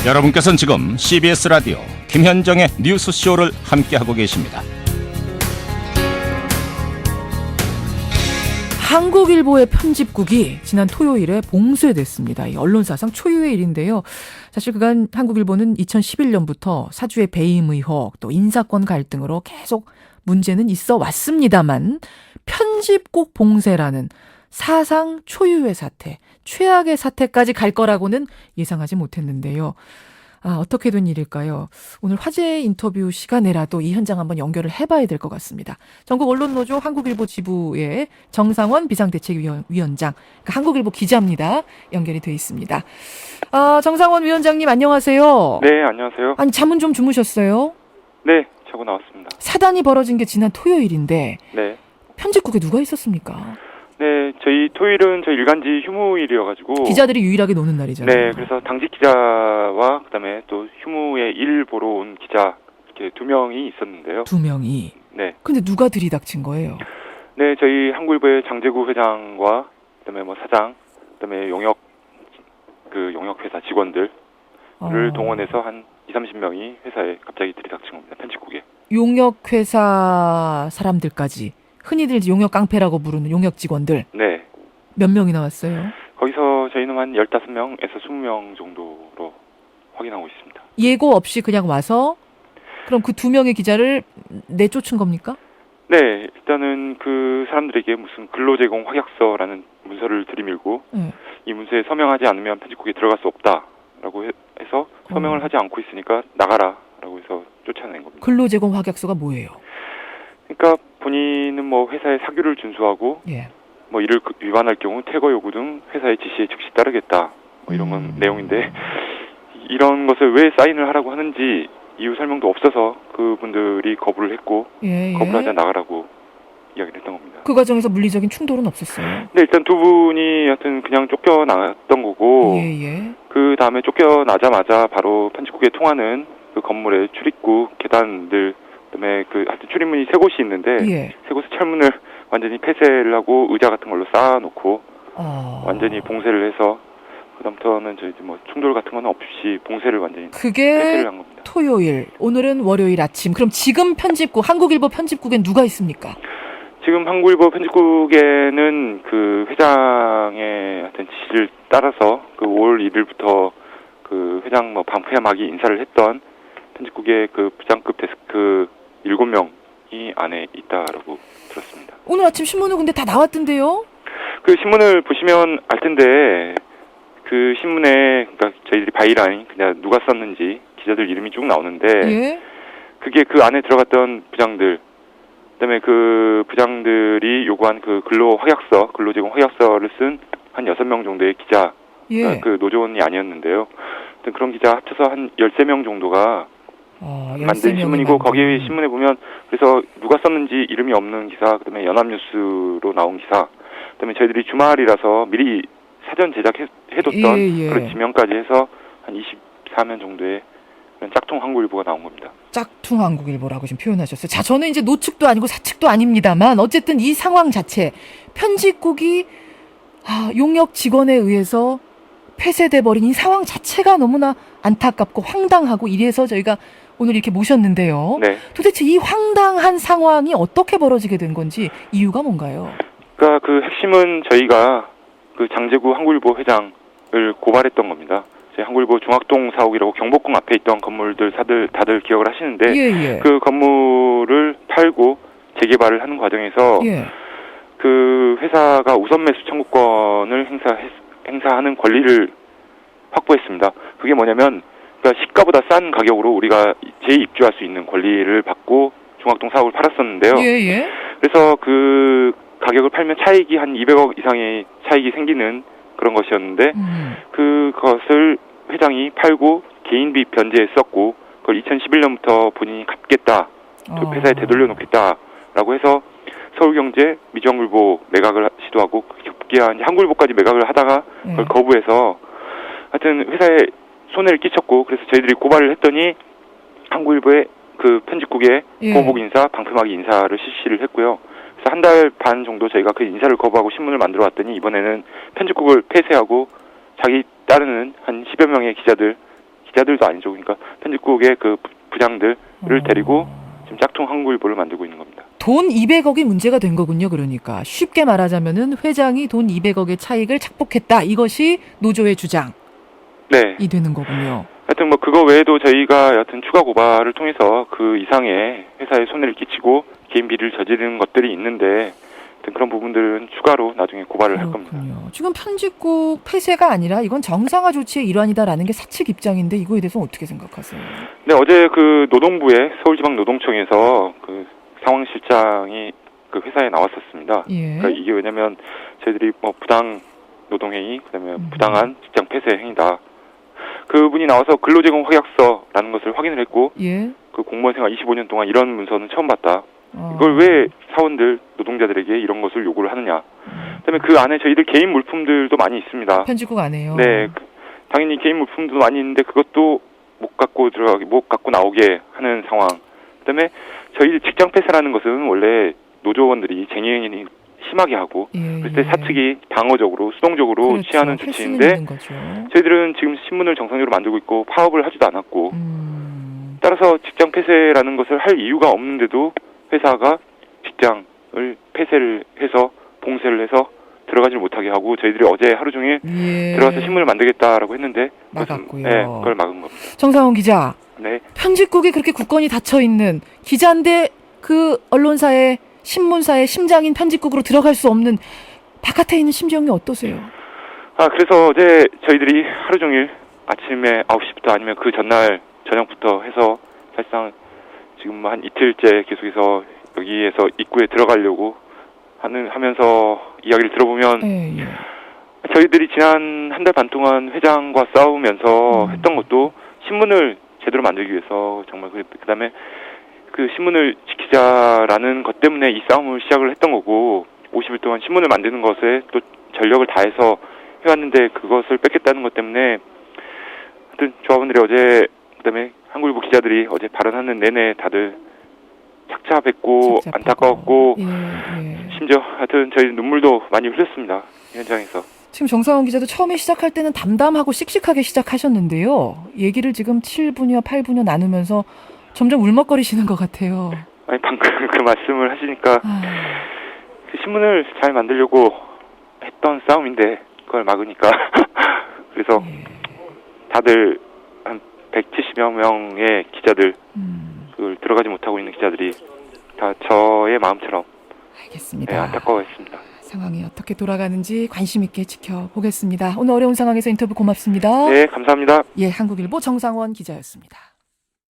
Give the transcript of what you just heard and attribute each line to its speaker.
Speaker 1: 여러분께서는 지금 CBS 라디오 김현정의 뉴스쇼를 함께하고 계십니다.
Speaker 2: 한국일보의 편집국이 지난 토요일에 봉쇄됐습니다. 이 언론사상 초유의 일인데요. 사실 그간 한국일보는 2011년부터 사주의 배임 의혹 또 인사권 갈등으로 계속 문제는 있어 왔습니다만 편집국 봉쇄라는 사상 초유의 사태, 최악의 사태까지 갈 거라고는 예상하지 못했는데요. 어떻게 된 일일까요? 오늘 화제 인터뷰 시간에라도 이 현장 한번 연결을 해봐야 될 것 같습니다. 전국언론노조 한국일보 지부의 정상원 비상대책위원장, 그러니까 한국일보 기자입니다. 연결이 돼 있습니다. 정상원 위원장님 안녕하세요.
Speaker 3: 네, 안녕하세요.
Speaker 2: 아니 잠은 좀 주무셨어요?
Speaker 3: 네, 자고 나왔습니다.
Speaker 2: 사단이 벌어진 게 지난 토요일인데
Speaker 3: 네.
Speaker 2: 편집국에 누가 있었습니까?
Speaker 3: 네, 저희 토요일은 저희 일간지 휴무일이어가지고
Speaker 2: 기자들이 유일하게 노는 날이잖아요.
Speaker 3: 네, 그래서 당직 기자와 그다음에 또 휴무에 일 보러 온 기자 이렇게 2명이 있었는데요.
Speaker 2: 2명이.
Speaker 3: 네.
Speaker 2: 근데 누가 들이닥친 거예요?
Speaker 3: 네, 저희 한국일보의 장재구 회장과 그다음에 뭐 사장, 그다음에 용역 회사 직원들을 동원해서 한 20-30명이 회사에 갑자기 들이닥친 겁니다. 편집국에.
Speaker 2: 용역회사 사람들까지. 흔히들 용역 깡패라고 부르는 용역 직원들.
Speaker 3: 네.
Speaker 2: 몇 명이나 왔어요?
Speaker 3: 거기서 저희는 한 15명에서 20명 정도로 확인하고 있습니다.
Speaker 2: 예고 없이 그냥 와서 그럼 그 2명의 기자를 내쫓은 겁니까?
Speaker 3: 네, 일단은 그 사람들에게 무슨 근로제공 확약서라는 문서를 들이밀고
Speaker 2: 네.
Speaker 3: 이 문서에 서명하지 않으면 편집국에 들어갈 수 없다라고 해서 서명을 하지 않고 있으니까 나가라라고 해서 쫓아낸 겁니다.
Speaker 2: 근로제공 확약서가 뭐예요?
Speaker 3: 그러니까 본인은 뭐 회사의 사규를 준수하고
Speaker 2: 예.
Speaker 3: 뭐 이를 위반할 경우 퇴거 요구 등 회사의 지시에 즉시 따르겠다 뭐 이런 건 내용인데 이런 것을 왜 사인을 하라고 하는지 이유 설명도 없어서 그분들이 거부를 했고 거부를 하자 나가라고 이야기를 했던 겁니다.
Speaker 2: 그 과정에서 물리적인 충돌은 없었어요?
Speaker 3: 네, 일단 두 분이 하여튼 그냥 쫓겨나갔던 거고 그 다음에 쫓겨나자마자 바로 편집국에 통하는 그 건물의 출입구 계단들 그다음에 하여튼 출입문이 3곳이 있는데 3곳의 철문을 완전히 폐쇄를 하고 의자 같은 걸로 쌓아놓고 완전히 봉쇄를 해서 그다음부터는 저희 뭐 충돌 같은 건 없이 봉쇄를 완전히 폐쇄를 한 겁니다.
Speaker 2: 토요일, 오늘은 월요일 아침. 그럼 지금 편집국, 한국일보 편집국엔 누가 있습니까?
Speaker 3: 지금 한국일보 편집국에는 그 회장의 하여튼 지시를 따라서 그 5월 1일부터 그 회장 뭐 방패막이 인사를 했던 편집국의 그 부장급 데스크 7명이 안에 있다라고 들었습니다.
Speaker 2: 오늘 아침 신문은 근데 다 나왔던데요?
Speaker 3: 그 신문을 보시면 알 텐데 그 신문에 그러니까 저희들이 바이라인 그냥 누가 썼는지 기자들 이름이 쭉 나오는데 그게 그 안에 들어갔던 부장들 그다음에 그 부장들이 요구한 그 근로제공 확약서를 쓴 한 6명 정도의 기자 그러니까 그 노조원이 아니었는데요. 그런 기자 합쳐서 한 13명 정도가 만든 신문이고 거기 신문에 보면 그래서 누가 썼는지 이름이 없는 기사 그다음에 연합뉴스로 나온 기사 그다음에 저희들이 주말이라서 미리 사전 제작해뒀던 그런 지명까지 해서 한 24면 정도의 그런 짝퉁 한국일보가 나온 겁니다.
Speaker 2: 짝퉁 한국일보라고 지금 표현하셨어요. 자, 저는 이제 노측도 아니고 사측도 아닙니다만 어쨌든 이 상황 자체 편집국이 용역 직원에 의해서 폐쇄돼 버린 이 상황 자체가 너무나 안타깝고 황당하고 이래서 저희가 오늘 이렇게 모셨는데요.
Speaker 3: 네.
Speaker 2: 도대체 이 황당한 상황이 어떻게 벌어지게 된 건지 이유가 뭔가요?
Speaker 3: 그러니까 그 핵심은 저희가 그 장재구 한국일보 회장을 고발했던 겁니다. 저희 한국일보 중학동 사옥이라고 경복궁 앞에 있던 건물들 다들 기억을 하시는데 그 건물을 팔고 재개발을 하는 과정에서 그 회사가 우선 매수 청구권을 행사하는 권리를 확보했습니다. 그게 뭐냐면 그러니까 시가보다 싼 가격으로 우리가 재입주할 수 있는 권리를 받고 중학동 사옥을 팔았었는데요. 그래서 그 가격을 팔면 차익이 한 200억 이상의 차익이 생기는 그런 것이었는데 그것을 회장이 팔고 개인비 변제에 썼고 그걸 2011년부터 본인이 갚겠다, 회사에 되돌려 놓겠다라고 해서 서울경제, 미주한국일보 매각을 시도하고 급기야 한국일보까지 매각을 하다가 그걸 거부해서 하여튼 회사에 손해를 끼쳤고 그래서 저희들이 고발을 했더니 한국일보의 그 편집국에 보복 인사, 방패막이 인사를 실시를 했고요. 그래서 한 달 반 정도 저희가 그 인사를 거부하고 신문을 만들어 왔더니 이번에는 편집국을 폐쇄하고 자기 따르는 한 10여 명의 기자 기자들도 아니죠. 그러니까 편집국의 그 부장들을 데리고 지금 짝퉁 한국일보를 만들고 있는 겁니다.
Speaker 2: 돈 200억이 문제가 된 거군요. 그러니까 쉽게 말하자면은 회장이 돈 200억의 차익을 착복했다. 이것이 노조의 주장이 되는 거군요.
Speaker 3: 하여튼 뭐 그거 외에도 저희가 여하튼 추가 고발을 통해서 그 이상의 회사에 손해를 끼치고 개인 비리를 저지르는 것들이 있는데 그런 부분들은 추가로 나중에 고발을 할 겁니다.
Speaker 2: 지금 편집국 폐쇄가 아니라 이건 정상화 조치의 일환이다라는 게 사측 입장인데 이거에 대해서 어떻게 생각하세요?
Speaker 3: 네, 어제 그 노동부의 서울지방노동청에서 그 상황실장이 그 회사에 나왔었습니다. 그러니까 이게 왜냐면 저희들이 뭐 부당 노동행위, 그다음에 부당한 직장 폐쇄 행위다. 그분이 나와서 근로제공 확약서라는 것을 확인을 했고 그 공무원 생활 25년 동안 이런 문서는 처음 봤다. 이걸 왜 사원들, 노동자들에게 이런 것을 요구를 하느냐. 그다음에 그 안에 저희들 개인 물품들도 많이 있습니다.
Speaker 2: 편집국 안에요.
Speaker 3: 네, 당연히 개인 물품도 많이 있는데 그것도 못 갖고 나오게 하는 상황. 그다음에 저희 직장 폐쇄라는 것은 원래 노조원들이 쟁의행위 심하게 하고 그럴 때 사측이 방어적으로 수동적으로 취하는 조치인데 저희들은 지금 신문을 정상적으로 만들고 있고 파업을 하지도 않았고 따라서 직장 폐쇄라는 것을 할 이유가 없는데도 회사가 직장을 폐쇄를 해서 봉쇄를 해서 들어가지 못하게 하고 저희들이 어제 하루 종일 들어가서 신문을 만들겠다라고 했는데
Speaker 2: 막았고요.
Speaker 3: 그걸 막은 겁니다.
Speaker 2: 정상훈 기자.
Speaker 3: 네.
Speaker 2: 편집국이 그렇게 국권이 닫혀 있는 기자인데 그 언론사의 신문사의 심장인 편집국으로 들어갈 수 없는 바깥에 있는 심정이 어떠세요?
Speaker 3: 그래서 어제 저희들이 하루 종일 아침에 9시부터 아니면 그 전날 저녁부터 해서 사실상 지금 한 이틀째 계속해서 여기에서 입구에 들어가려고 하면서 이야기를 들어보면 저희들이 지난 한 달 반 동안 회장과 싸우면서 했던 것도 신문을 제대로 만들기 위해서 정말 그다음에 그 신문을 지키자라는 것 때문에 이 싸움을 시작을 했던 거고 50일 동안 신문을 만드는 것에 또 전력을 다해서 해왔는데 그것을 뺏겠다는 것 때문에 하여튼 조합원들이 어제 그다음에 한국일보 기자들이 어제 발언하는 내내 다들 착잡했고 안타까웠고 심지어 하여튼 저희 눈물도 많이 흘렸습니다. 현장에서.
Speaker 2: 지금 정상훈 기자도 처음에 시작할 때는 담담하고 씩씩하게 시작하셨는데요. 얘기를 지금 7분여 8분여 나누면서 점점 울먹거리시는 것 같아요.
Speaker 3: 아니 방금 그 말씀을 하시니까 그 신문을 잘 만들려고 했던 싸움인데 그걸 막으니까 그래서 다들 한 170여 명의 기자들 그걸 들어가지 못하고 있는 기자들이 다 저의 마음처럼
Speaker 2: 알겠습니다.
Speaker 3: 안타까워했습니다.
Speaker 2: 상황이 어떻게 돌아가는지 관심 있게 지켜보겠습니다. 오늘 어려운 상황에서 인터뷰 고맙습니다.
Speaker 3: 네, 감사합니다.
Speaker 2: 한국일보 정상원 기자였습니다.